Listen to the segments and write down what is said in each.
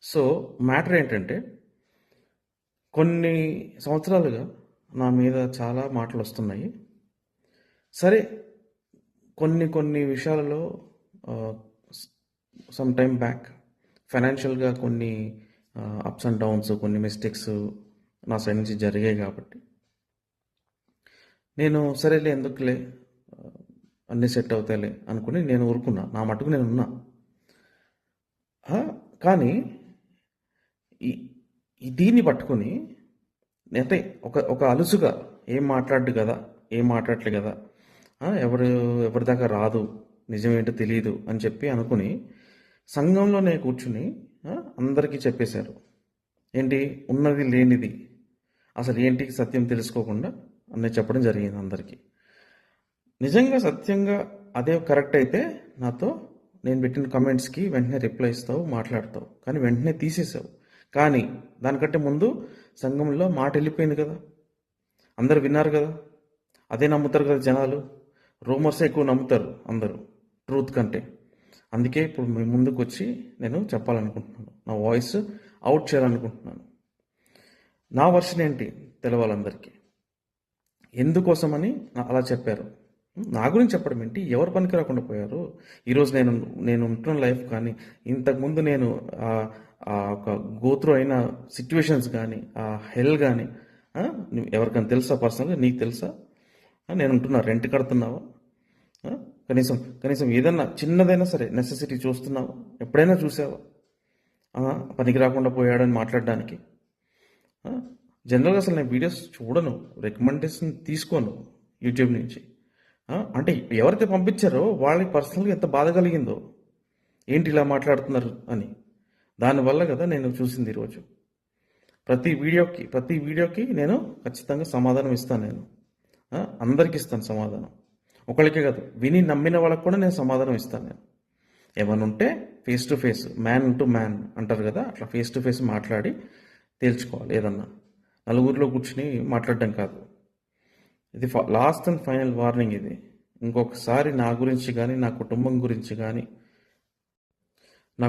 So, matter ఏంటంటే, కొన్ని సంవత్సరాలుగా నా మీద చాలా మాటలొస్తున్నాయి. సరే, కొన్ని కొన్ని విషయాలలో ఆహ్, స్ సమ్ టైమ్ బ్యాక్ ఫైనాన్షియల్‌గా కొన్ని అప్స్ అండ్ డౌన్స్, కొన్ని మిస్టేక్స్ నా సైడ్ నుంచి జరిగాయి కాబట్టి, నేను సరేలే ఎందుకులే ఆహ్, అన్నీ సెట్ అవుతాయిలే అనుకుని నేను ఊరుకున్నా. నా మట్టుకు నేనున్నా. ఆ! కానీ ఈ దీన్ని పట్టుకొని అంటే ఒక ఒక అలుసుగా ఏం మాట్లాడడు కదా! ఏం మాట్లాడట్లే కదా! ఎవరి దాకా రాదు. నిజమేంటో తెలీదు అని చెప్పి అనుకుని సంఘంలోనే కూర్చుని అందరికీ చెప్పేశారు. ఏంటి? ఉన్నది లేనిది. అసలు ఏంటి సత్యం తెలుసుకోకుండా అన్నీ చెప్పడం జరిగింది అందరికీ. నిజంగా సత్యంగా అదే కరెక్ట్ అయితే నాతో నేను పెట్టిన కమెంట్స్కి వెంటనే రిప్లై ఇస్తావు, మాట్లాడతావు. కానీ వెంటనే తీసేసావు. కానీ దానికంటే ముందు సంఘంలో మాట వెళ్ళిపోయింది కదా! అందరు విన్నారు కదా! అదే నమ్ముతారు కదా జనాలు. రూమర్సే ఎక్కువ నమ్ముతారు అందరూ ట్రూత్ కంటే. అందుకే ఇప్పుడు మీ ముందుకు వచ్చి నేను చెప్పాలనుకుంటున్నాను. నా వాయిస్ అవుట్ చేయాలనుకుంటున్నాను. నా వర్షన్ ఏంటి తెలవాలందరికీ. ఎందుకోసమని అలా చెప్పారు. నా గురించి చెప్పడం ఏంటి? ఎవరు పనికి రాకుండా పోయారు? ఈరోజు నేను నేను ఉంటున్న లైఫ్ కానీ, ఇంతకుముందు నేను ఒక గోత్రు అయిన సిచ్యువేషన్స్ కానీ, ఆ హెల్ కానీ ఎవరికైనా తెలుసా పర్సనల్గా? నీకు తెలుసా? నేను ఉంటున్నా, రెంట్ కడుతున్నావా? ఆ? కనీసం కనీసం ఏదన్నా చిన్నదైనా సరే నెసెసిటీ చూస్తున్నావా? ఎప్పుడైనా చూసావా? పనికి రాకుండా పోయాడని మాట్లాడడానికి. జనరల్గా అసలు నేను వీడియోస్ చూడను, రికమెండేషన్ తీసుకోను యూట్యూబ్ నుంచి. అంటే ఎవరైతే పంపించారో వాళ్ళకి పర్సనల్గా ఎంత బాధ కలిగిందో, ఏంటి ఇలా మాట్లాడుతున్నారు అని. దానివల్ల కదా నేను చూసింది ఈరోజు. ప్రతి వీడియోకి నేను ఖచ్చితంగా సమాధానం ఇస్తాను. నేను అందరికి ఇస్తాను సమాధానం. ఒకళ్ళకే కాదు, విని నమ్మిన వాళ్ళకి కూడా నేను సమాధానం ఇస్తాను. నేను ఏమన్నా ఉంటే face to face, man to man అంటారు కదా, అట్లా ఫేస్ టు ఫేస్ మాట్లాడి తేల్చుకోవాలి. ఏదన్నా నలుగురిలో కూర్చుని మాట్లాడడం కాదు. ఇది లాస్ట్ అండ్ ఫైనల్ వార్నింగ్. ఇది ఇంకొకసారి నా గురించి కానీ, నా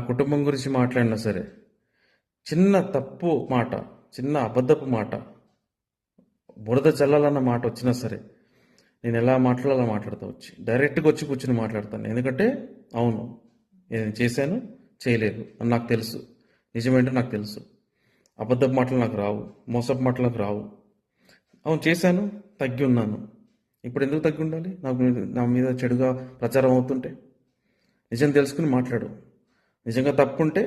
కుటుంబం గురించి మాట్లాడినా సరే, చిన్న తప్పు మాట, చిన్న అబద్ధపు మాట, బురద చల్లాలన్న మాట వచ్చినా సరే, నేను ఎలా మాట్లాడాలో మాట్లాడతా వచ్చి డైరెక్ట్గా వచ్చి కూర్చుని మాట్లాడతాను. ఎందుకంటే అవును, నేను చేశాను, చేయలేదు అని నాకు తెలుసు. నిజమేంటో నాకు తెలుసు. అబద్ధపు మాటలు నాకు రావు, మోసపు మాటలు నాకు రావు. అవును, చేశాను, తగ్గి ఉన్నాను. ఇప్పుడు ఎందుకు తగ్గి ఉండాలి? నా మీద చెడుగా ప్రచారం అవుతుంటే నిజం తెలుసుకుని మాట్లాడు. నిజంగా తప్పుంటే